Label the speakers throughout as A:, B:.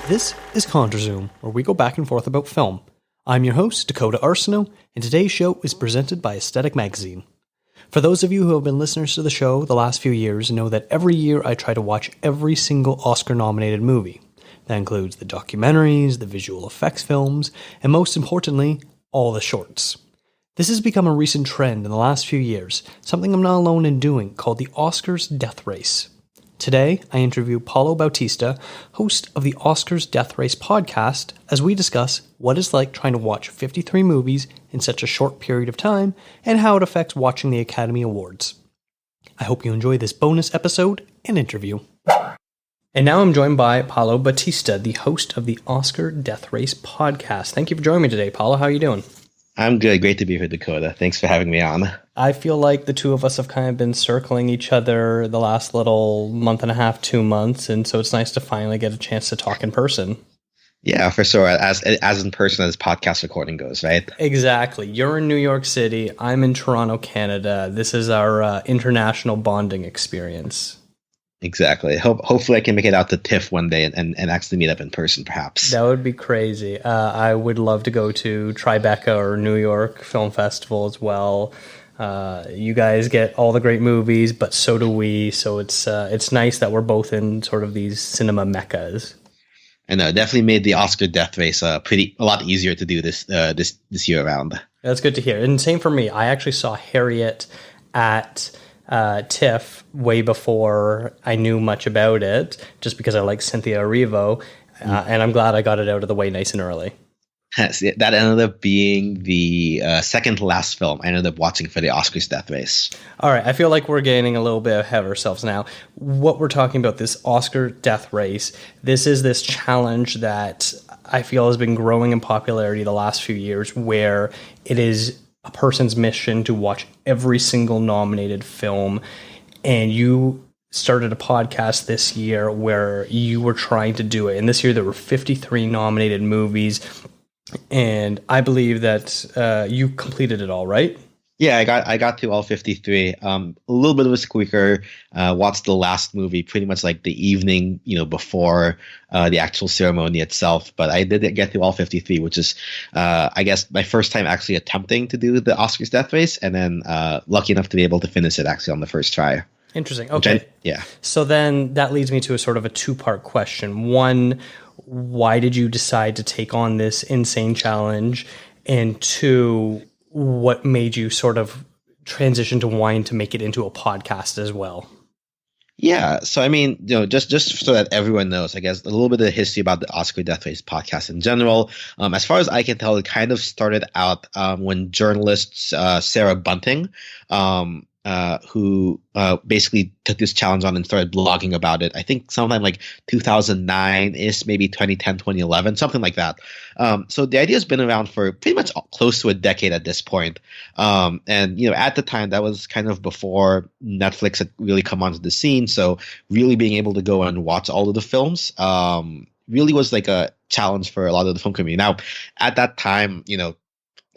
A: This is Contra Zoom, where we go back and forth about film. I'm your host, Dakota Arsenault, and today's show is presented by Aesthetic Magazine. For those of you who have been listeners to the show the last few years know that every year I try to watch every single Oscar-nominated movie. That includes the documentaries, the visual effects films, and most importantly, all the shorts. This has become a recent trend in the last few years, something I'm not alone in doing, called the Oscars Death Race. Today, I interview Paulo Bautista, host of the Oscars Death Race podcast, as we discuss what it's like trying to watch 53 movies in such a short period of time and how it affects watching the Academy Awards. I hope you enjoy this bonus episode and interview. And now I'm joined by Paulo Bautista, the host of the Oscar Death Race podcast. Thank you for joining me today, Paulo. How are you doing?
B: I'm good. Great to be here, Dakota. Thanks for having me on.
A: I feel like the two of us have kind of been circling each other the last little month and a half, 2 months, and so it's nice to finally get a chance to talk in person.
B: Yeah, for sure. As in person as podcast recording goes, right?
A: Exactly. You're in New York City. I'm in Toronto, Canada. This is our international bonding experience.
B: Exactly. Hopefully I can make it out to TIFF one day and actually meet up in person, perhaps.
A: That would be crazy. I would love to go to Tribeca or New York Film Festival as well. You guys get all the great movies, but so do we. So it's nice that we're both in sort of these cinema meccas.
B: I know, definitely made the Oscar Death Race a lot easier to do this year around. That's
A: good to hear. And same for me. I actually saw Harriet at TIFF way before I knew much about it, just because I like Cynthia Erivo, and I'm glad I got it out of the way nice and early.
B: That ended up being the second to last film I ended up watching for the Oscars Death Race.
A: All right, I feel like we're gaining a little bit ahead of ourselves now. What we're talking about, this Oscar Death Race, this is this challenge that I feel has been growing in popularity the last few years, where it is a person's mission to watch every single nominated film. And you started a podcast this year where you were trying to do it. And this year there were 53 nominated movies. And I believe that you completed it all, right?
B: Yeah, I got to all 53. A little bit of a squeaker. Watched the last movie pretty much like the evening, before the actual ceremony itself. But I did get to all 53, which is, I guess, my first time actually attempting to do the Oscars Death Race, and then lucky enough to be able to finish it actually on the first try.
A: Interesting. Okay.
B: Yeah.
A: So then that leads me to a sort of a two-part question. One, why did you decide to take on this insane challenge? And two, what made you sort of transition to wanting to make it into a podcast as well?
B: Yeah. So, I mean, just so that everyone knows, I guess, a little bit of history about the Oscar Death Race podcast in general. As far as I can tell, it kind of started out when journalist Sarah Bunting, who basically took this challenge on and started blogging about it. I think sometime like 2009-ish, maybe 2010, 2011, something like that. So the idea has been around for pretty much close to a decade at this point. And, at the time, that was kind of before Netflix had really come onto the scene. So really being able to go and watch all of the films really was like a challenge for a lot of the film community. Now, at that time,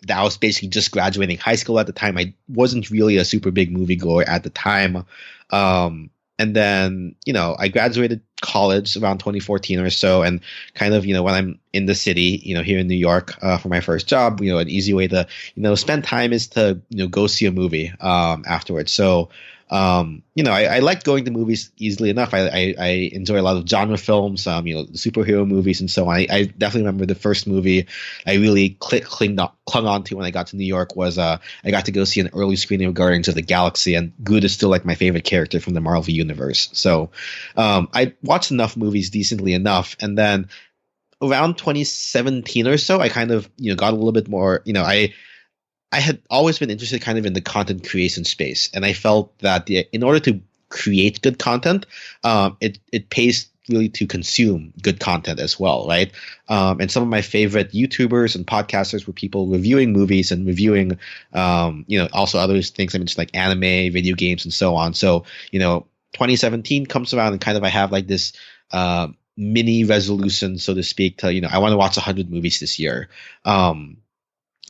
B: that I was basically just graduating high school at the time. I wasn't really a super big moviegoer at the time. And then, I graduated college around 2014 or so. And kind of, when I'm in the city, here in New York for my first job, an easy way to, spend time is to, go see a movie afterwards. So, I like going to movies easily enough. I enjoy a lot of genre films, superhero movies and so on. I definitely remember the first movie I really clung on to when I got to New York was I got to go see an early screening of Guardians of the Galaxy, and Groot is still like my favorite character from the Marvel Universe. So I watched enough movies decently enough, and then around 2017 or so, I kind of got a little bit more. I had always been interested kind of in the content creation space, and I felt that in order to create good content, it pays really to consume good content as well, right? And some of my favorite YouTubers and podcasters were people reviewing movies and reviewing, also other things. I mean, just like anime, video games, and so on. So, 2017 comes around, and kind of I have like this mini resolution, so to speak, to I want to watch 100 movies this year.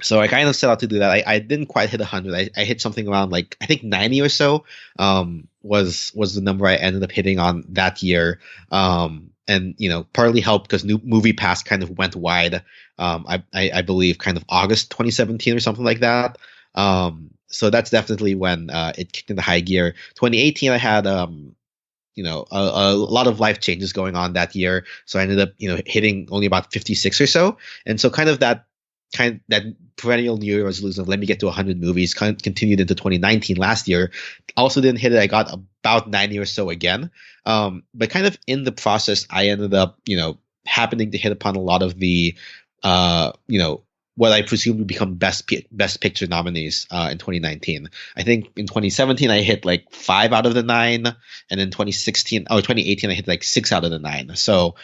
B: So I kind of set out to do that. I didn't quite hit 100. I hit something around like I think 90 or so was the number I ended up hitting on that year. and partly helped because new Movie Pass kind of went wide. I believe kind of August 2017 or something like that. So that's definitely when it kicked into high gear. 2018, I had a lot of life changes going on that year, so I ended up hitting only about 56 or so, and so that perennial New Year resolution of let me get to 100 movies continued into 2019 last year. Also didn't hit it. I got about 90 or so again. But kind of in the process, I ended up, happening to hit upon a lot of the, what I presume would become best picture nominees in 2019. I think in 2017 I hit like 5 out of the 9, and in 2018 I hit like 6 out of the 9. So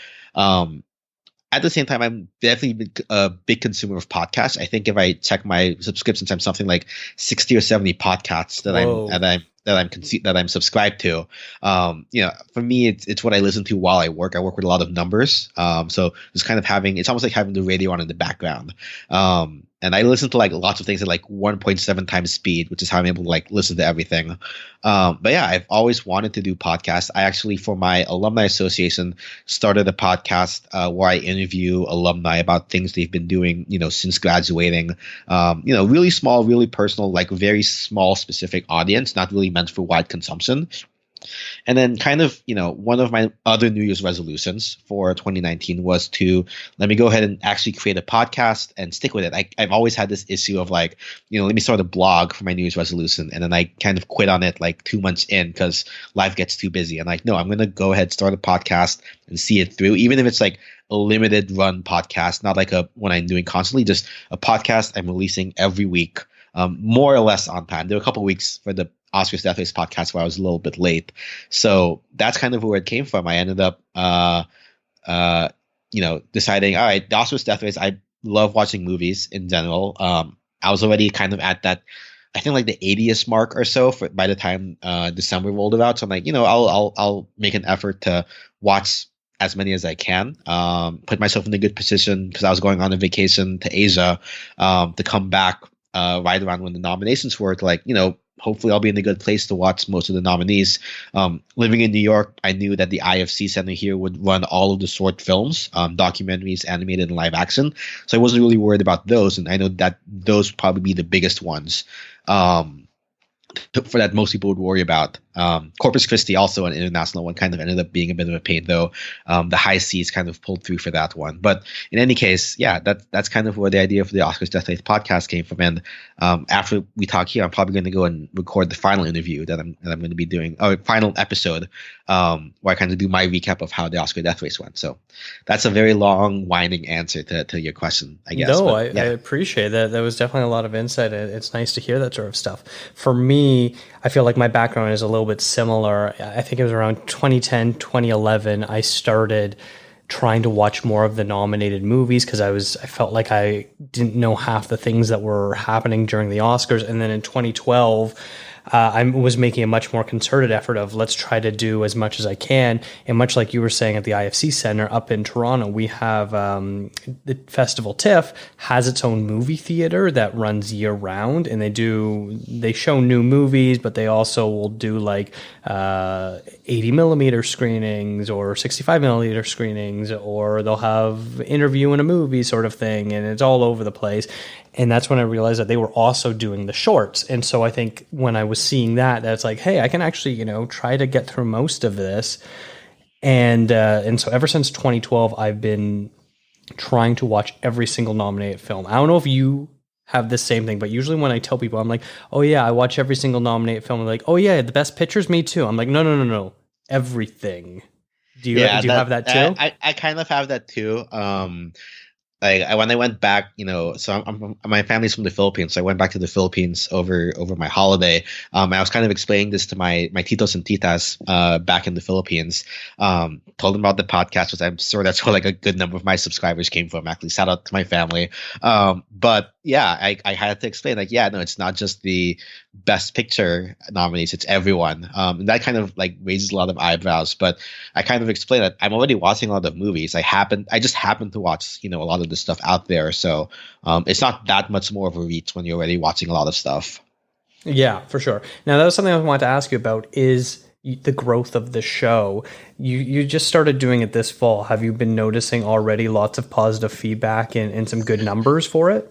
B: at the same time, I'm definitely a big consumer of podcasts. I think if I check my subscriptions, I'm something like 60 or 70 podcasts that I'm subscribed to. For me, it's what I listen to while I work. I work with a lot of numbers, so it's kind of it's almost like having the radio on in the background. And I listen to like lots of things at like 1.7 times speed, which is how I'm able to like listen to everything. But yeah, I've always wanted to do podcasts. I actually, for my alumni association, started a podcast where I interview alumni about things they've been doing, since graduating. Really small, really personal, like very small, specific audience, not really meant for wide consumption. And then kind of, one of my other New Year's resolutions for 2019 was to let me go ahead and actually create a podcast and stick with it. I've always had this issue of like, let me start a blog for my New Year's resolution. And then I kind of quit on it like 2 months in because life gets too busy. And like, no, I'm going to go ahead, start a podcast and see it through, even if it's like a limited run podcast, not like one I'm doing constantly, just a podcast I'm releasing every week, more or less on time. There were a couple of weeks for the Oscars Death Race podcast where I was a little bit late. So that's kind of where it came from. I ended up, deciding, all right, the Oscars Death Race, I love watching movies in general. I was already kind of at that, I think like the 80th mark or so by the time December rolled about. So I'm like, I'll make an effort to watch as many as I can, put myself in a good position because I was going on a vacation to Asia to come back right around when the nominations were to like, hopefully I'll be in a good place to watch most of the nominees. Living in New York, I knew that the IFC Center here would run all of the short films, documentaries, animated, and live action. So I wasn't really worried about those. And I know that those would probably be the biggest ones for that most people would worry about. Corpus Christi, also an international one, kind of ended up being a bit of a pain, though. The high seas kind of pulled through for that one. But in any case, yeah, that's kind of where the idea for the Oscars Death Race podcast came from. And after we talk here, I'm probably going to go and record the final interview that I'm going to be doing, or final episode, where I kind of do my recap of how the Oscar Death Race went. So that's a very long, winding answer to your question, I guess.
A: No, I appreciate that. That was definitely a lot of insight. It's nice to hear that sort of stuff. For me, I feel like my background is a little bit similar. I think it was around 2010, 2011, I started trying to watch more of the nominated movies because I felt like I didn't know half the things that were happening during the Oscars. And then in 2012, I was making a much more concerted effort of let's try to do as much as I can. And much like you were saying at the IFC Center up in Toronto, we have the Festival TIFF has its own movie theater that runs year round, and they show new movies, but they also will do like 80 millimeter screenings or 65 millimeter screenings, or they'll have interview in a movie sort of thing, and it's all over the place. And that's when I realized that they were also doing the shorts. And so I think when I was seeing that's like, hey, I can actually, try to get through most of this. And so ever since 2012, I've been trying to watch every single nominated film. I don't know if you have the same thing, but usually when I tell people, I'm like, oh yeah, I watch every single nominated film. They're like, oh yeah, the best pictures, me too. I'm like, no, everything. Do you have that too?
B: I kind of have that too. When I went back, so my family's from the Philippines, so I went back to the Philippines over my holiday. I was kind of explaining this to my titos and titas back in the Philippines. Told them about the podcast, which I'm sure that's where like a good number of my subscribers came from. Actually, shout out to my family. But yeah, I had to explain like, yeah, no, it's not just the Best Picture nominees, it's everyone. And that kind of like raises a lot of eyebrows. But I kind of explained that I'm already watching a lot of movies. I just happen to watch, a lot of the stuff out there. So it's not that much more of a reach when you're already watching a lot of stuff.
A: Yeah, for sure. Now, that was something I wanted to ask you about is the growth of the show. You just started doing it this fall. Have you been noticing already lots of positive feedback and some good numbers for it?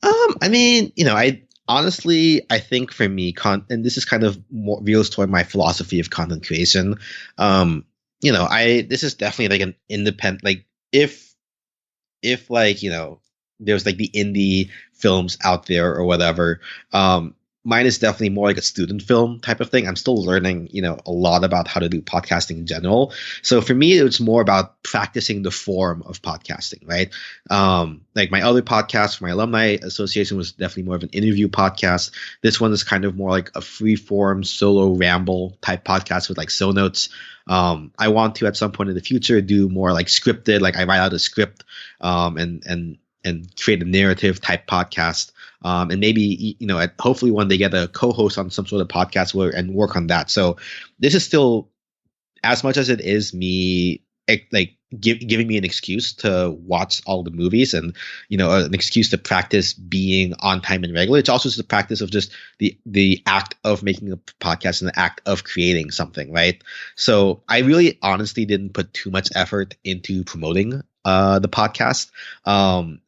B: I mean, I honestly, I think for me, and this is kind of more reels toward my philosophy of content creation. This is definitely like an independent, like if like, there's like the indie films out there or whatever. Mine is definitely more like a student film type of thing. I'm still learning, a lot about how to do podcasting in general. So for me, it's more about practicing the form of podcasting, right? Like my other podcast for my alumni association was definitely more of an interview podcast. This one is kind of more like a free form solo ramble type podcast with like show notes. I want to at some point in the future do more like scripted, like I write out a script, and create a narrative type podcast. And maybe, hopefully one day get a co-host on some sort of podcast and work on that. So this is still, as much as it is me, like giving me an excuse to watch all the movies and, an excuse to practice being on time and regular. It's also just the practice of just the act of making a podcast and the act of creating something, right? So I really honestly didn't put too much effort into promoting the podcast.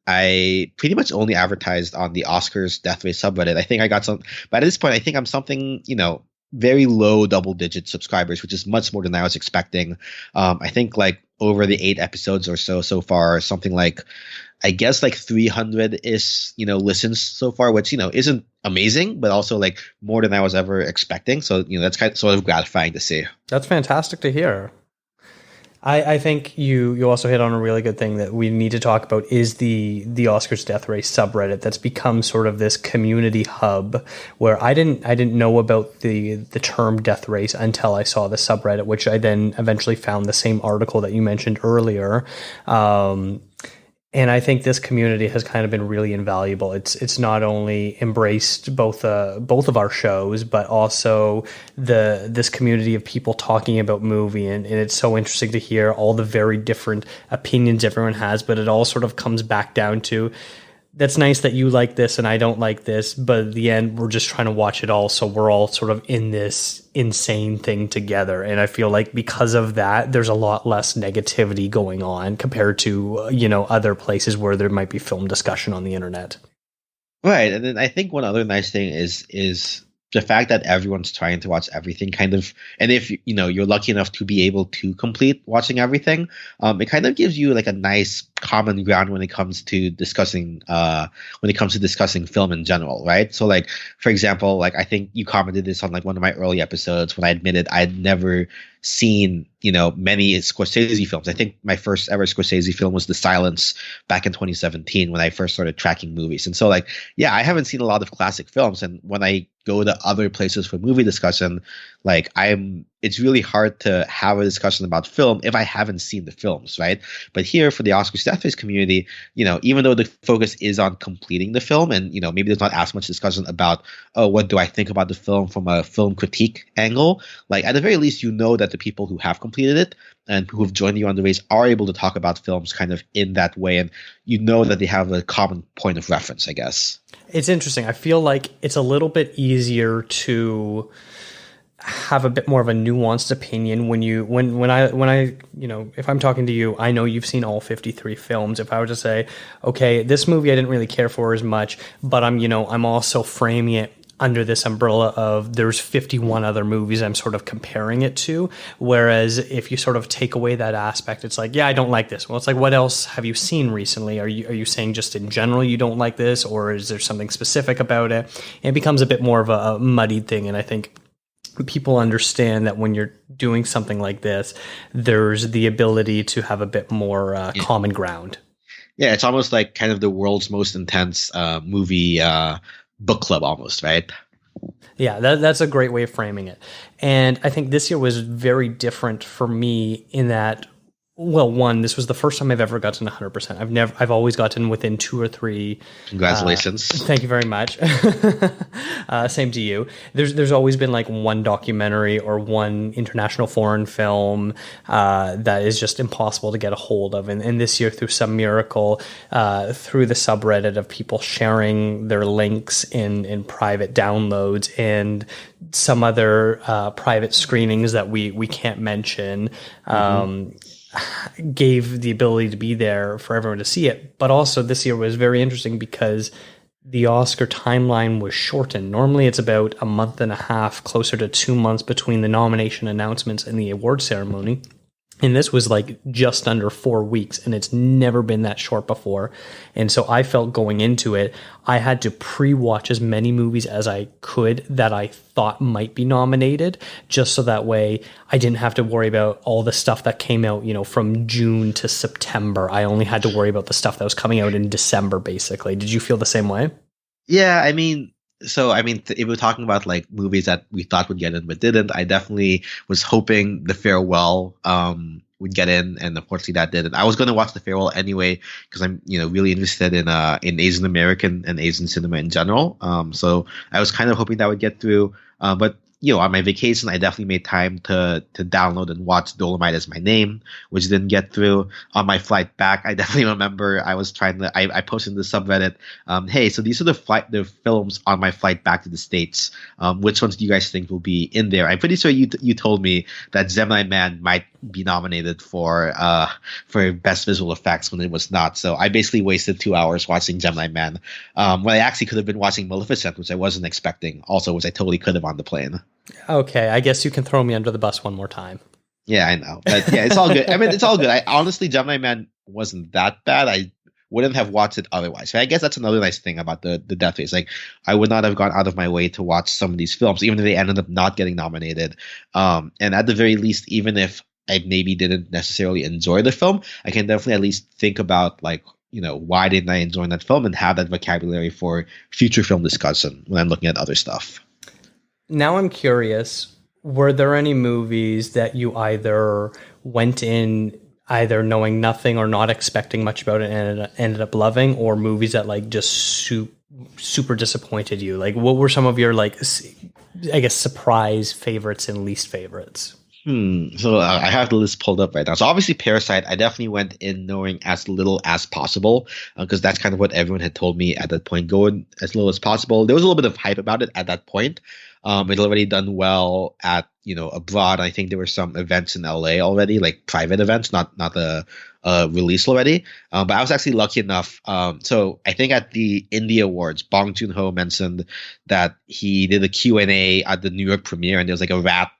B: I pretty much only advertised on the Oscars Death Race subreddit. I think I got some, but at this point, I think I'm something, very low double-digit subscribers, which is much more than I was expecting. I think like over the 8 episodes or so far, something like, I guess like 300 is, listens so far, which, isn't amazing, but also like more than I was ever expecting. So, that's kind of sort of gratifying to see.
A: That's fantastic to hear. I think you also hit on a really good thing that we need to talk about is the Oscars Death Race subreddit that's become sort of this community hub where I didn't know about the term death race until I saw the subreddit, which I then eventually found the same article that you mentioned earlier. And I think this community has kind of been really invaluable. It's not only embraced both of our shows, but also this community of people talking about movie, and it's so interesting to hear all the very different opinions everyone has. But it all sort of comes back down to, that's nice that you like this and I don't like this, but at the end we're just trying to watch it all, so we're all sort of in this insane thing together. And I feel like because of that, there's a lot less negativity going on compared to other places where there might be film discussion on the internet.
B: Right, and then I think one other nice thing is the fact that everyone's trying to watch everything, kind of, and if you're lucky enough to be able to complete watching everything, it kind of gives you like a nice common ground when it comes to discussing film in general, right? So like, for example, like I think you commented this on like one of my early episodes when I admitted I'd never seen many Scorsese films. I think my first ever Scorsese film was The Silence back in 2017 when I first started tracking movies. And so like, yeah, I haven't seen a lot of classic films, and when I go to other places for movie discussion, like it's really hard to have a discussion about film if I haven't seen the films, right? But here for the Oscars Death Race community, even though the focus is on completing the film, and maybe there's not as much discussion about, oh, what do I think about the film from a film critique angle, like at the very least, that the people who have completed it and who have joined you on the race are able to talk about films kind of in that way, and that they have a common point of reference, I guess.
A: It's interesting. I feel like it's a little bit easier to have a bit more of a nuanced opinion when I if I'm talking to you, I know you've seen all 53 films. If I were to say, okay, this movie I didn't really care for as much, but I'm also framing it under this umbrella of there's 51 other movies I'm sort of comparing it to. Whereas if you sort of take away that aspect, it's like, yeah, I don't like this. Well, it's like, what else have you seen recently? Are you saying just in general you don't like this, or is there something specific about it? And it becomes a bit more of a muddied thing. And I think people understand that when you're doing something like this, there's the ability to have a bit more common ground.
B: Yeah, it's almost like kind of the world's most intense movie book club almost, right?
A: Yeah, that's a great way of framing it. And I think this year was very different for me in that Well, one, this was the first time I've ever gotten 100%. I've always gotten within 2 or 3.
B: Congratulations.
A: Thank you very much. Same to you. There's always been like one documentary or one international foreign film that is just impossible to get a hold of. And this year, through some miracle, through the subreddit of people sharing their links in private downloads and some other private screenings that we can't mention, gave the ability to be there for everyone to see it. But also this year was very interesting because the Oscar timeline was shortened. Normally it's about a month and a half, closer to 2 months between the nomination announcements and the award ceremony. And this was like just under 4 weeks, and it's never been that short before. And so I felt going into it, I had to pre-watch as many movies as I could that I thought might be nominated, just so that way I didn't have to worry about all the stuff that came out, from June to September. I only had to worry about the stuff that was coming out in December, basically. Did you feel the same way?
B: Yeah, if we're talking about like movies that we thought would get in but didn't, I definitely was hoping The Farewell would get in, and unfortunately that didn't. I was going to watch The Farewell anyway because I'm really interested in Asian American and Asian cinema in general. So I was kind of hoping that would get through, but on my vacation, I definitely made time to download and watch Dolomite Is My Name, which didn't get through. On my flight back, I definitely remember I was I posted in the subreddit, hey, so these are the films on my flight back to the States. Which ones do you guys think will be in there? I'm pretty sure you told me that Gemini Man might be nominated for best visual effects when it was not. So I basically wasted 2 hours watching Gemini Man, when I actually could have been watching Maleficent, which I wasn't expecting, also, which I totally could have on the plane.
A: Okay, I guess you can throw me under the bus one more time.
B: Yeah, I know. But yeah, it's all good. I mean, it's all good. Honestly, Gemini Man wasn't that bad. I wouldn't have watched it otherwise. So I guess that's another nice thing about the death race. Like, I would not have gone out of my way to watch some of these films, even if they ended up not getting nominated. And at the very least, even if I maybe didn't necessarily enjoy the film, I can definitely at least think about, like, why didn't I enjoy that film, and have that vocabulary for future film discussion when I'm looking at other stuff.
A: Now I'm curious, were there any movies that you either went in either knowing nothing or not expecting much about it and ended up loving, or movies that like just super disappointed you? Like, what were some of your, like, I guess, surprise favorites and least favorites?
B: So I have the list pulled up right now. So obviously Parasite, I definitely went in knowing as little as possible, because that's kind of what everyone had told me at that point. Go in as little as possible. There was a little bit of hype about it at that point. It already done well at abroad. I think there were some events in LA already, like private events, not a release already. But I was actually lucky enough. So I think at the Indie Awards, Bong Joon-ho mentioned that he did a Q&A at the New York premiere, and there was like a rat,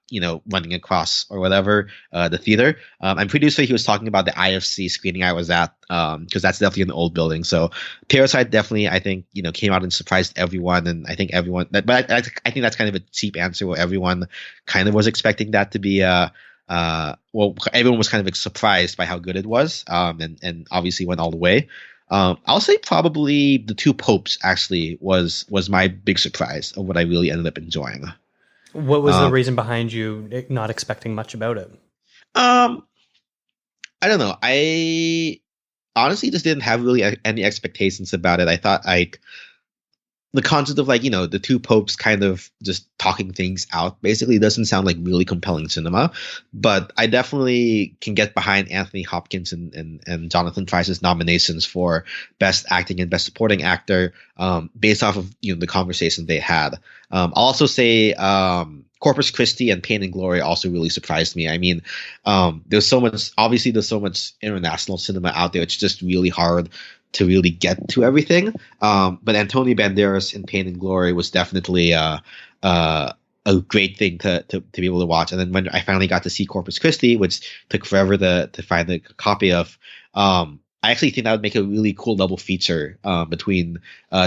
B: running across or whatever the theater. I'm pretty sure he was talking about the IFC screening I was at, because that's definitely an old building. So Parasite definitely, I think, came out and surprised everyone, and I think everyone. But I think that's kind of a cheap answer, where everyone kind of was expecting that to be everyone was kind of surprised by how good it was, and obviously went all the way. I'll say probably The Two Popes actually was my big surprise of what I really ended up enjoying.
A: What was the reason behind you not expecting much about it?
B: I don't know. I honestly just didn't have really any expectations about it. I thought, like, the concept of, like, the two popes kind of just talking things out basically doesn't sound like really compelling cinema. But I definitely can get behind Anthony Hopkins and Jonathan Pryce's nominations for Best Acting and Best Supporting Actor, based off of the conversation they had. I'll also say Corpus Christi and Pain and Glory also really surprised me. I mean, there's so much international cinema out there. It's just really hard to really get to everything. But Antonio Banderas in Pain and Glory was definitely a great thing to be able to watch. And then when I finally got to see Corpus Christi, which took forever to find a copy of, I actually think that would make a really cool double feature between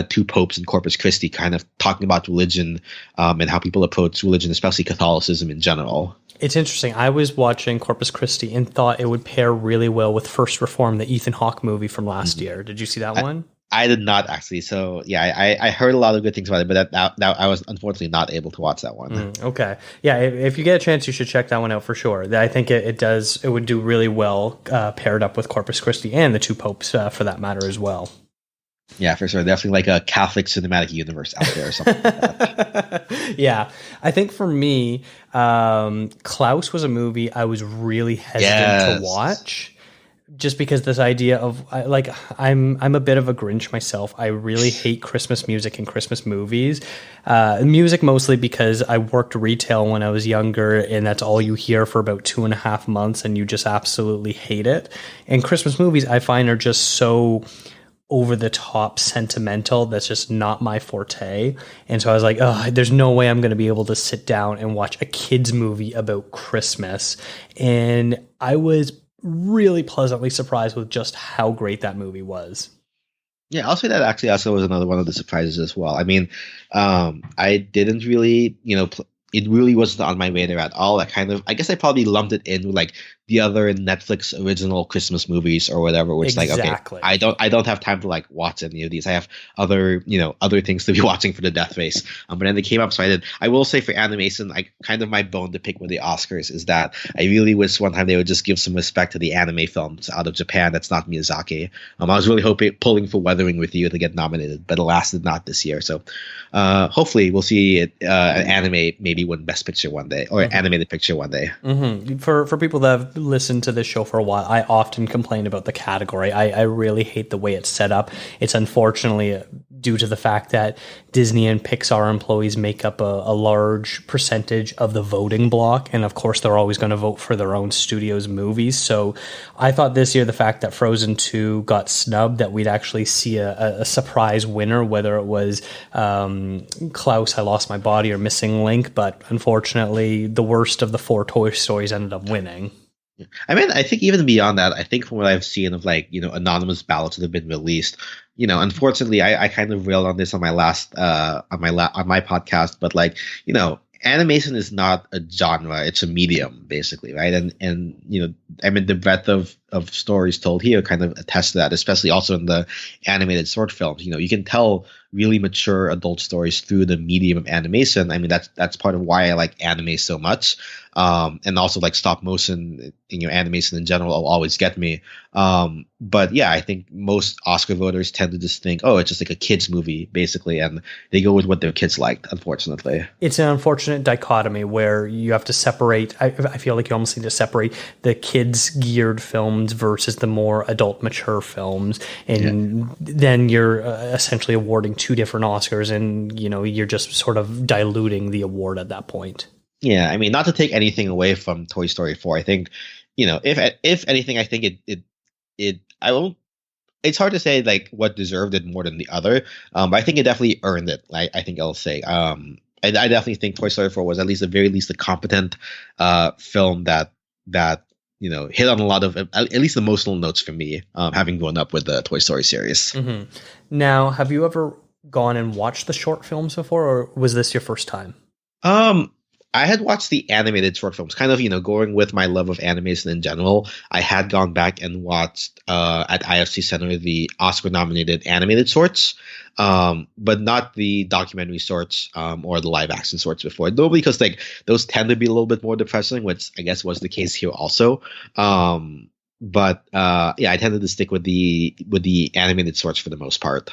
B: Two Popes and Corpus Christi, kind of talking about religion and how people approach religion, especially Catholicism in general.
A: It's interesting. I was watching Corpus Christi and thought it would pair really well with First Reform, the Ethan Hawke movie from last year. Did you see that one?
B: I did not actually. So yeah, I heard a lot of good things about it, but that I was unfortunately not able to watch that one.
A: Okay. Yeah, if you get a chance, you should check that one out for sure. I think it would do really well paired up with Corpus Christi and the Two Popes for that matter as well.
B: Yeah, for sure. Definitely like a Catholic cinematic universe out there or something like that.
A: Yeah. I think for me, Klaus was a movie I was really hesitant to watch. Just because this idea of I'm a bit of a Grinch myself. I really hate Christmas music and Christmas movies. Music mostly because I worked retail when I was younger, and that's all you hear for about 2.5 months, and you just absolutely hate it. And Christmas movies I find are just so over the top sentimental. That's just not my forte. And so I was like, oh, there's no way I'm going to be able to sit down and watch a kids movie about Christmas. And I was really pleasantly surprised with just how great that movie was.
B: Yeah, I'll say that actually also was another one of the surprises as well. I mean, I didn't really, it really wasn't on my radar at all. I guess I probably lumped it in with like the other Netflix original Christmas movies or whatever, which
A: exactly.
B: Like, okay, I don't have time to like watch any of these. I have other things to be watching for the death race. But then they came up, so I did. I will say for animation, like kind of my bone to pick with the Oscars is that I really wish one time they would just give some respect to the anime films out of Japan that's not Miyazaki. I was really pulling for Weathering with You to get nominated, but alas, did not this year. So hopefully we'll see it, an anime maybe win Best Picture one day or animated picture one day.
A: Mm-hmm. For people that have listened to this show for a while, I often complain about the category. I really hate the way it's set up. It's unfortunately due to the fact that Disney and Pixar employees make up a large percentage of the voting block. And of course, they're always going to vote for their own studio's movies. So I thought this year, the fact that Frozen 2 got snubbed, that we'd actually see a surprise winner, whether it was Klaus, I Lost My Body, or Missing Link. But unfortunately, the worst of the 4 Toy Stories ended up winning.
B: I mean, I think even beyond that, I think from what I've seen of like, anonymous ballots that have been released, unfortunately, I kind of railed on this on my last, on my podcast, but like, animation is not a genre, it's a medium basically, right? And I mean, the breadth of stories told here kind of attests to that, especially also in the animated short films. You can tell really mature adult stories through the medium of animation. I mean, that's part of why I like anime so much. And also like stop motion, animation in general will always get me. But yeah, I think most Oscar voters tend to just think, oh, it's just like a kid's movie basically. And they go with what their kids liked, unfortunately.
A: It's an unfortunate dichotomy where you have to separate. I feel like you almost need to separate the kids geared films versus the more adult mature films. And then you're essentially awarding 2 different Oscars, and, you're just sort of diluting the award at that point.
B: Yeah, I mean, not to take anything away from Toy Story 4, I think, if anything, I think it's hard to say like what deserved it more than the other, but I think it definitely earned it. I think I'll say, I definitely think Toy Story 4 was at very least a competent film that hit on a lot of at least emotional notes for me, having grown up with the Toy Story series.
A: Mm-hmm. Now, have you ever gone and watched the short films before, or was this your first time?
B: I had watched the animated short films, kind of, going with my love of animation in general. I had gone back and watched at IFC Center the Oscar-nominated animated shorts, but not the documentary shorts or the live-action shorts before. No, because like those tend to be a little bit more depressing, which I guess was the case here also. But I tended to stick with the animated shorts for the most part.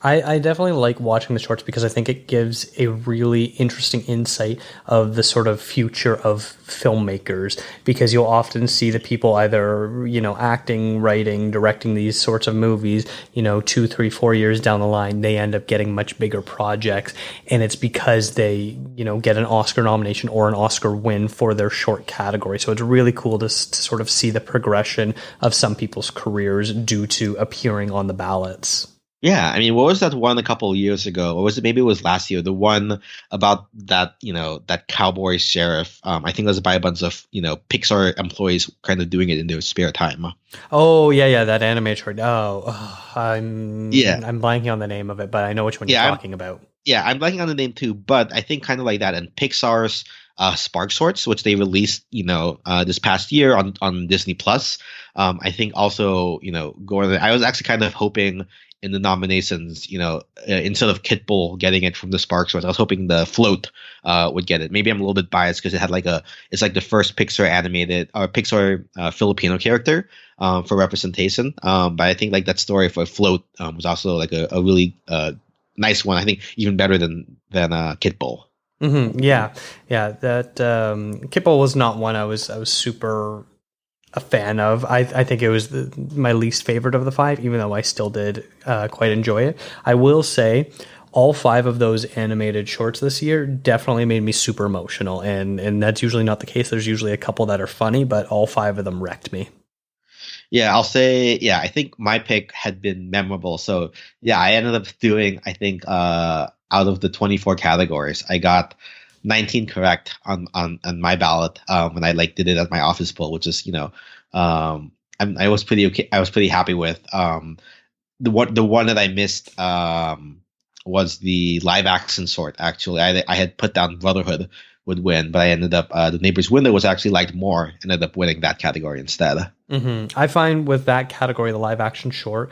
A: I definitely like watching the shorts because I think it gives a really interesting insight of the sort of future of filmmakers, because you'll often see the people either, acting, writing, directing these sorts of movies, 2, 3, 4 years down the line, they end up getting much bigger projects. And it's because they, get an Oscar nomination or an Oscar win for their short category. So it's really cool to sort of see the progression of some people's careers due to appearing on the ballots.
B: Yeah, I mean, what was that one a couple of years ago? Or was it, maybe it was last year, the one about that, that cowboy sheriff? I think it was by a bunch of, Pixar employees kind of doing it in their spare time.
A: Oh, yeah, that anime short. I'm blanking on the name of it, but I know which one you're talking about.
B: Yeah, I'm blanking on the name too, but I think kind of like that. And Pixar's Spark Shorts, which they released, this past year on Disney Plus. I think also, going. I was actually kind of hoping in the nominations, instead of Kit Bull getting it from the Sparks Wars, I was hoping the Float would get it. Maybe I'm a little bit biased because it had it's like the first Pixar animated or Pixar Filipino character for representation. But I think like that story for Float was also like a really nice one. I think even better than Kit Bull.
A: Mm-hmm. Yeah. That Kit Bull was not one I was super a fan of. I think it was my least favorite of the 5, even though I still did quite enjoy it. I will say all 5 of those animated shorts this year definitely made me super emotional, and that's usually not the case. There's usually a couple that are funny, but all 5 of them wrecked me.
B: Yeah, I'll say, I think my pick had been memorable. So yeah, I ended up doing, I think out of the 24 categories, I got 19 correct on my ballot when I did it at my office poll, which is I was pretty okay. I was pretty happy with. The one that I missed was the live action sort. Actually, I had put down Brotherhood would win, but I ended up The Neighbor's Window was actually liked more. Ended up winning that category instead.
A: Mm-hmm. I find with that category, the live action short,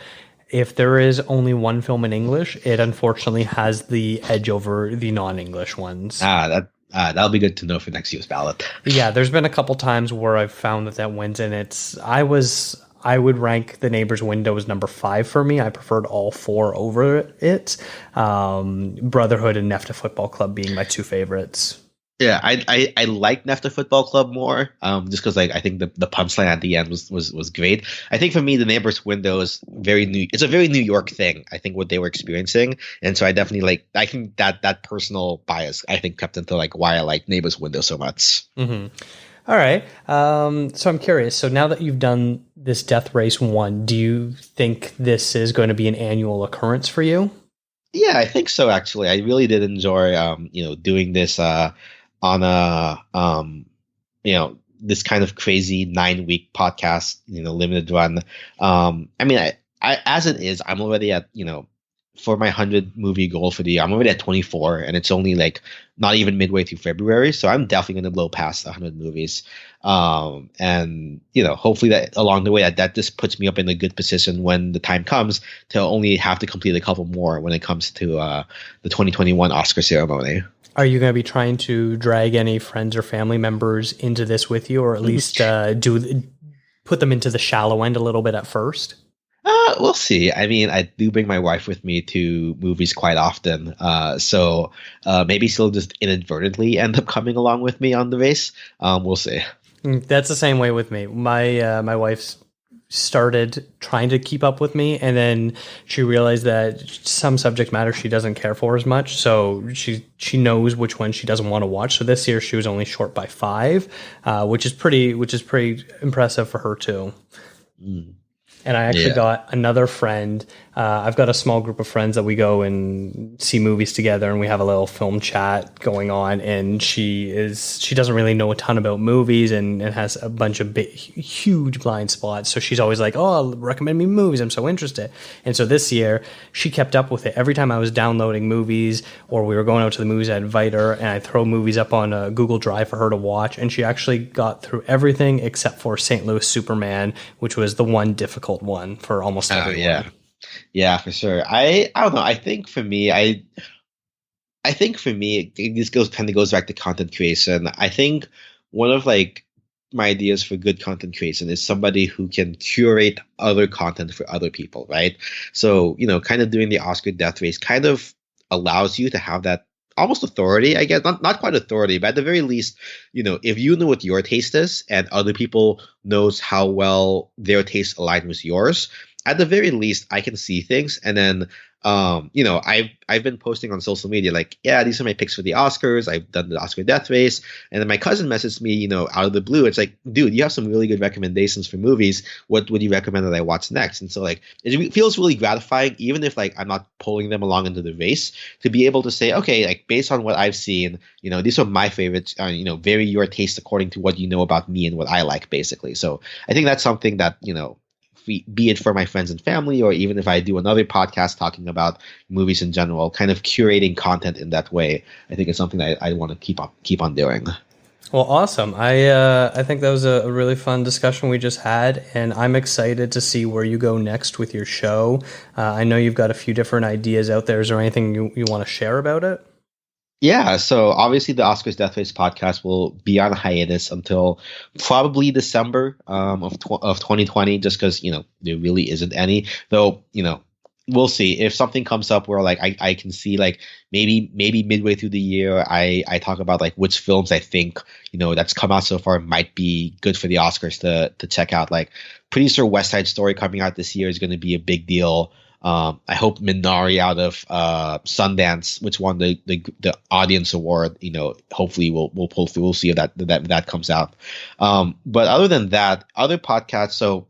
A: if there is only one film in English, it unfortunately has the edge over the non-English ones.
B: That'll be good to know for next year's ballot.
A: Yeah, there's been a couple times where I've found that wins, and I would rank The Neighbor's Window as number 5 for me. I preferred all 4 over it. Brotherhood and NEFTA Football Club being my 2 favorites.
B: Yeah, I like NEFTA Football Club more, just because I think the punchline at the end was great. I think for me, The Neighbor's Window is it's a very New York thing. I think what they were experiencing, and so I definitely I think that personal bias I think kept into why I like Neighbor's Window so much.
A: Mm-hmm. All right, so I'm curious. So now that you've done this Death Race 1, do you think this is going to be an annual occurrence for you?
B: Yeah, I think so. Actually, I really did enjoy doing this. On this kind of crazy 9-week podcast, limited run. I as it is, I'm already at, for my 100 movie goal for the year, I'm already at 24, and it's only not even midway through February. So I'm definitely going to blow past 100 movies. And hopefully that along the way that just puts me up in a good position when the time comes to only have to complete a couple more when it comes to the 2021 Oscar ceremony.
A: Are you going to be trying to drag any friends or family members into this with you, or at least put them into the shallow end a little bit at first?
B: We'll see. I mean, I do bring my wife with me to movies quite often, so maybe she'll just inadvertently end up coming along with me on the race. We'll see.
A: That's the same way with me. My wife's started trying to keep up with me, and then she realized that some subject matter she doesn't care for as much, so she knows which one she doesn't want to watch. So this year she was only short by 5, which is pretty impressive for her too. And I actually got another friend. I've got a small group of friends that we go and see movies together, and we have a little film chat going on. And she doesn't really know a ton about movies, and has a bunch of huge blind spots. So she's always like, "Oh, recommend me movies. I'm so interested." And so this year she kept up with it. Every time I was downloading movies or we were going out to the movies, I invite her and I throw movies up on a Google Drive for her to watch. And she actually got through everything except for St. Louis Superman, which was the one difficult one for almost everyone.
B: Yeah, for sure. I don't know. I think for me, this goes back to content creation. I think one of my ideas for good content creation is somebody who can curate other content for other people, right? So, kind of doing the Oscar death race kind of allows you to have that almost authority, I guess, not quite authority, but at the very least, if you know what your taste is and other people knows how well their taste align with yours, at the very least, I can see things. And then, I've been posting on social media these are my picks for the Oscars. I've done the Oscar death race. And then my cousin messaged me, out of the blue. It's like, dude, you have some really good recommendations for movies. What would you recommend that I watch next? And so it feels really gratifying, even if I'm not pulling them along into the race, to be able to say, okay, based on what I've seen, these are my favorites, very your taste according to what you know about me and what I like, basically. So I think that's something that, be it for my friends and family, or even if I do another podcast talking about movies in general, kind of curating content in that way, I think it's something that I want to keep on doing.
A: Well, awesome. I think that was a really fun discussion we just had, and I'm excited to see where you go next with your show. I know you've got a few different ideas out there. Is there anything you want to share about it?
B: Yeah, so obviously the Oscars Death Race podcast will be on hiatus until probably December of 2020, just because there really isn't any. Though we'll see if something comes up where like I can see like maybe midway through the year I talk about like which films I think that's come out so far might be good for the Oscars to check out. Like pretty sure West Side Story coming out this year is going to be a big deal. I hope Minari out of Sundance, which won the audience award, hopefully we'll pull through. We'll see if that comes out. But other than that, other podcasts. So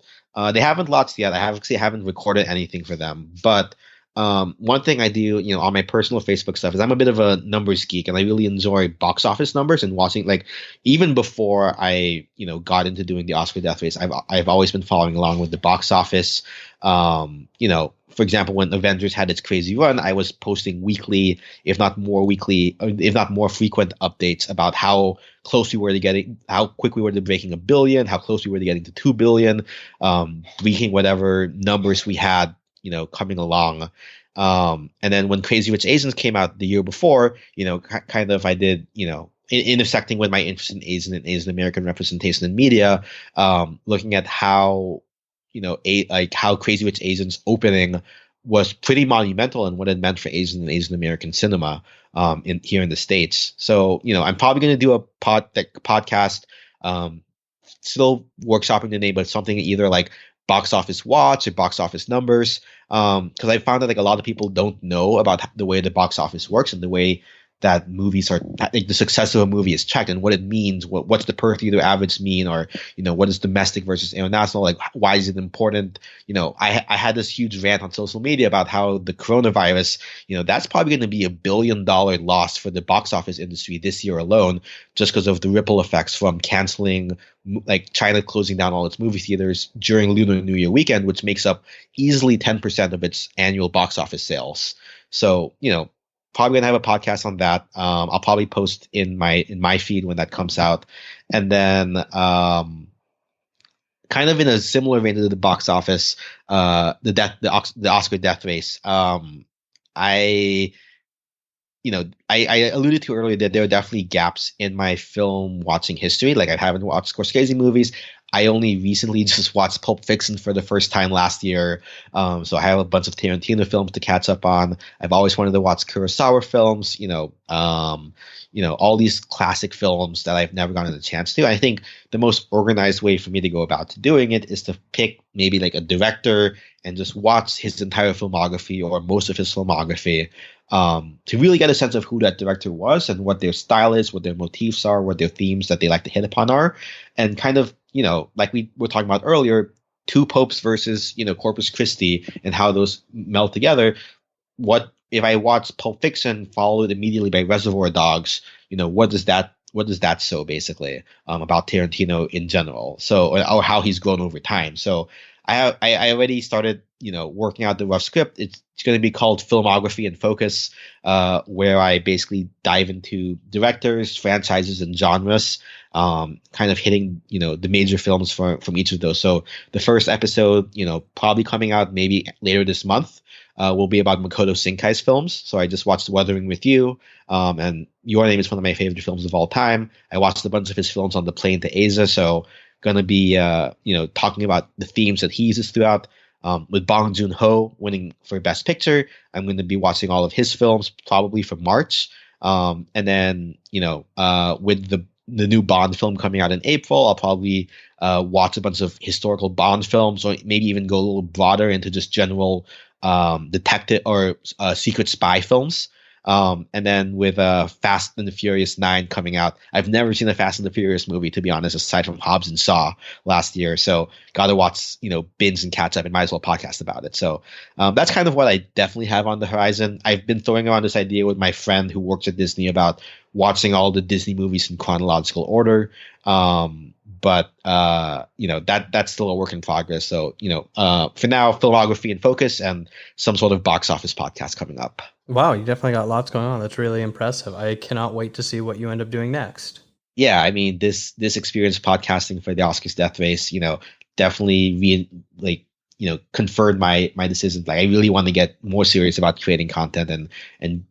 B: they haven't launched yet. I haven't recorded anything for them. But one thing I do, on my personal Facebook stuff is I'm a bit of a numbers geek, and I really enjoy box office numbers and watching. Like even before I got into doing the Oscar Death Race, I've always been following along with the box office. For example, when Avengers had its crazy run, I was posting weekly, if not more frequent updates about how close we were to getting, how quick we were to breaking 1 billion, how close we were to getting to 2 billion, breaking whatever numbers we had, coming along. And then when Crazy Rich Asians came out the year before, kind of I did, intersecting with my interest in Asian and Asian American representation in media, looking at how how Crazy Rich Asians opening was pretty monumental in what it meant for Asian and Asian American cinema here in the States. So, I'm probably going to do a podcast, still workshopping the name, but something either like box office watch or box office numbers. Because I found that like a lot of people don't know about the way the box office works and the way that movies are, like the success of a movie is checked and what it means. What's the per theater average mean, or what is domestic versus international? Like why is it important? I had this huge rant on social media about how the coronavirus, that's probably going to be $1 billion loss for the box office industry this year alone, just because of the ripple effects from canceling, like China closing down all its movie theaters during Lunar New Year weekend, which makes up easily 10% of its annual box office sales. So, probably gonna have a podcast on that. I'll probably post in my feed when that comes out, and then kind of in a similar vein to the box office, the Oscar Death Race. I I alluded to earlier that there are definitely gaps in my film watching history. Like I haven't watched Scorsese movies. I only recently just watched Pulp Fiction for the first time last year. So I have a bunch of Tarantino films to catch up on. I've always wanted to watch Kurosawa films, all these classic films that I've never gotten a chance to. I think the most organized way for me to go about to doing it is to pick maybe like a director and just watch his entire filmography or most of his filmography, to really get a sense of who that director was and what their style is, what their motifs are, what their themes that they like to hit upon are, and kind of, like we were talking about earlier, two popes versus, Corpus Christi and how those meld together. What if I watch Pulp Fiction followed immediately by Reservoir Dogs? What does that show basically about Tarantino in general? So, or how he's grown over time. So I already started, working out the rough script. It's going to be called Filmography and Focus, where I basically dive into directors, franchises, and genres, kind of hitting, the major films from each of those. So the first episode, probably coming out maybe later this month, will be about Makoto Shinkai's films. So I just watched Wuthering with You, and Your Name is one of my favorite films of all time. I watched a bunch of his films on the plane to Asia, so going to be, talking about the themes that he uses throughout. With Bong Joon-ho winning for Best Picture, I'm going to be watching all of his films probably from March. And then, with the new Bond film coming out in April, I'll probably watch a bunch of historical Bond films, or maybe even go a little broader into just general detective or secret spy films. And then with Fast and the Furious 9 coming out, I've never seen a Fast and the Furious movie, to be honest, aside from Hobbs and Shaw last year. So got to watch, binge and catch up, and might as well podcast about it. So that's kind of what I definitely have on the horizon. I've been throwing around this idea with my friend who works at Disney about watching all the Disney movies in chronological order. But that's still a work in progress. So, for now, Filmography and Focus, and some sort of box office podcast coming up.
A: Wow, you definitely got lots going on. That's really impressive. I cannot wait to see what you end up doing next.
B: yeah, I mean, this experience podcasting for the Oscars Death Race, definitely confirmed my decision. Like, I really want to get more serious about creating content and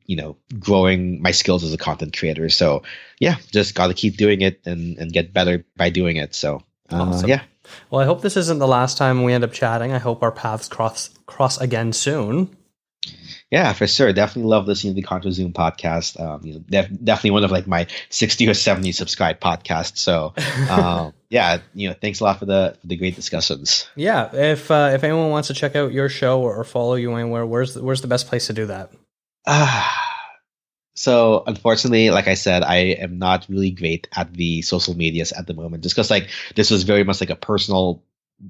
B: growing my skills as a content creator. So yeah, just got to keep doing it and get better by doing it. So
A: Awesome.
B: yeah.
A: Well, I hope this isn't the last time we end up chatting. I hope our paths cross again soon.
B: Yeah, for sure. Definitely love listening to the Contra Zoom podcast. Definitely one of like my 60 or 70 subscribed podcasts. So, yeah, thanks a lot for the great discussions.
A: Yeah, if anyone wants to check out your show or follow you anywhere, where's the best place to do that?
B: So unfortunately, like I said, I am not really great at the social medias at the moment, just because like this was very much like a personal.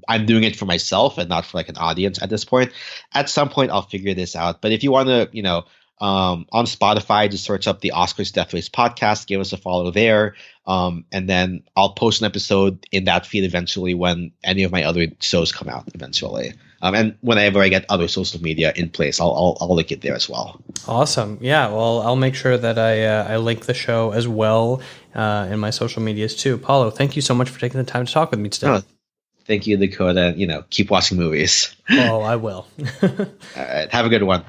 B: I'm doing it for myself and not for like an audience at this point. At some point, I'll figure this out. But if you want to, on Spotify, just search up the Oscars Death Race podcast, give us a follow there. And then I'll post an episode in that feed eventually when any of my other shows come out eventually. And whenever I get other social media in place, I'll link it there as well.
A: Awesome. Yeah. Well, I'll make sure that I link the show as well in my social medias too. Paulo, thank you so much for taking the time to talk with me today.
B: Thank you, Dakota. Keep watching movies.
A: Oh, I will.
B: All right. Have a good one.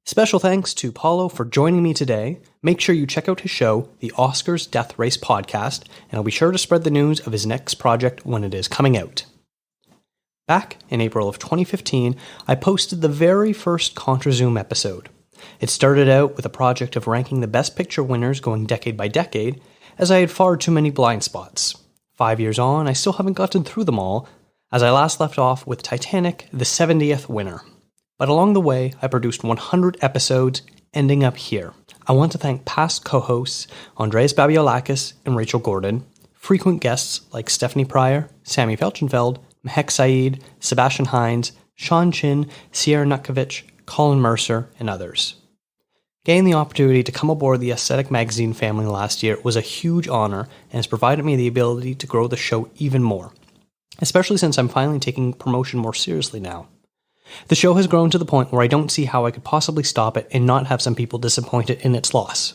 A: Special thanks to Paulo for joining me today. Make sure you check out his show, the Oscars Death Race podcast, and I'll be sure to spread the news of his next project when it is coming out. Back in April of 2015, I posted the very first Contra Zoom episode. It started out with a project of ranking the Best Picture winners going decade by decade, as I had far too many blind spots. 5 years on, I still haven't gotten through them all, as I last left off with Titanic, the 70th winner. But along the way, I produced 100 episodes, ending up here. I want to thank past co-hosts Andreas Babiolakis and Rachel Gordon, frequent guests like Stephanie Pryor, Sammy Felchenfeld, Mehek Saeed, Sebastian Hines, Sean Chin, Sierra Nutkovich, Colin Mercer, and others. Getting the opportunity to come aboard the Aesthetic Magazine family last year was a huge honor and has provided me the ability to grow the show even more, especially since I'm finally taking promotion more seriously now. The show has grown to the point where I don't see how I could possibly stop it and not have some people disappointed in its loss.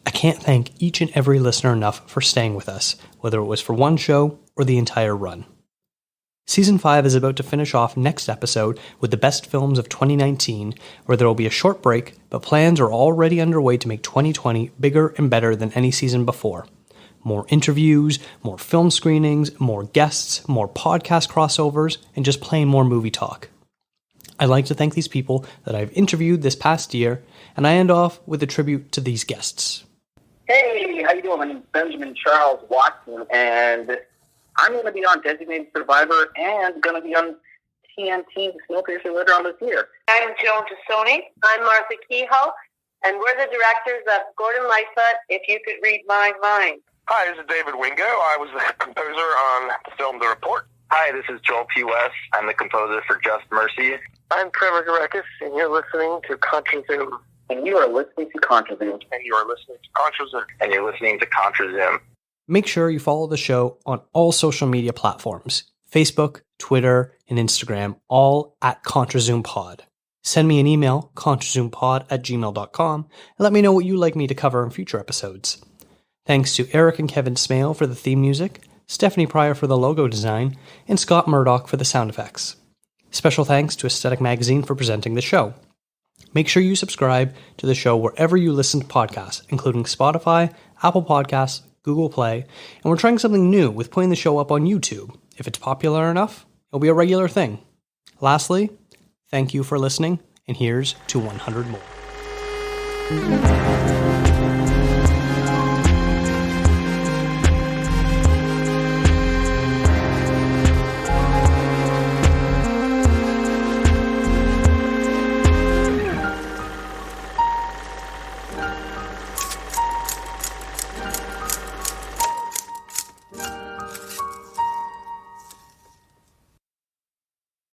A: I can't thank each and every listener enough for staying with us, whether it was for one show or the entire run. Season 5 is about to finish off next episode with the best films of 2019, where there will be a short break, but plans are already underway to make 2020 bigger and better than any season before. More interviews, more film screenings, more guests, more podcast crossovers, and just plain more movie talk. I'd like to thank these people that I've interviewed this past year, and I end off with a tribute to these guests.
C: Hey, how you doing? My name is Benjamin Charles Watson, and I'm going to be on Designated Survivor and going to be on TNT Snowpiercer later on this year.
D: I'm Joan Tassoni. I'm Martha Kehoe, and we're the directors of Gordon Lightfoot, If You Could Read My Mind.
E: Hi, this is David Wingo. I was the composer on the film The Report.
F: Hi, this is Joel P. West. I'm the composer for Just Mercy.
G: I'm Trevor Garekis, and you're listening to Contra Zoom.
C: And you are listening to Contra Zoom.
E: And you are listening to Contra Zoom.
F: And you're listening to Contra Zoom.
A: Make sure you follow the show on all social media platforms, Facebook, Twitter, and Instagram, all at Contra Zoom Pod. Send me an email, contrazoompod@gmail.com, and let me know what you'd like me to cover in future episodes. Thanks to Eric and Kevin Smale for the theme music, Stephanie Pryor for the logo design, and Scott Murdoch for the sound effects. Special thanks to Aesthetic Magazine for presenting the show. Make sure you subscribe to the show wherever you listen to podcasts, including Spotify, Apple Podcasts, Google Play, and we're trying something new with putting the show up on YouTube. If it's popular enough, it'll be a regular thing. Lastly, thank you for listening, and here's to 100 more.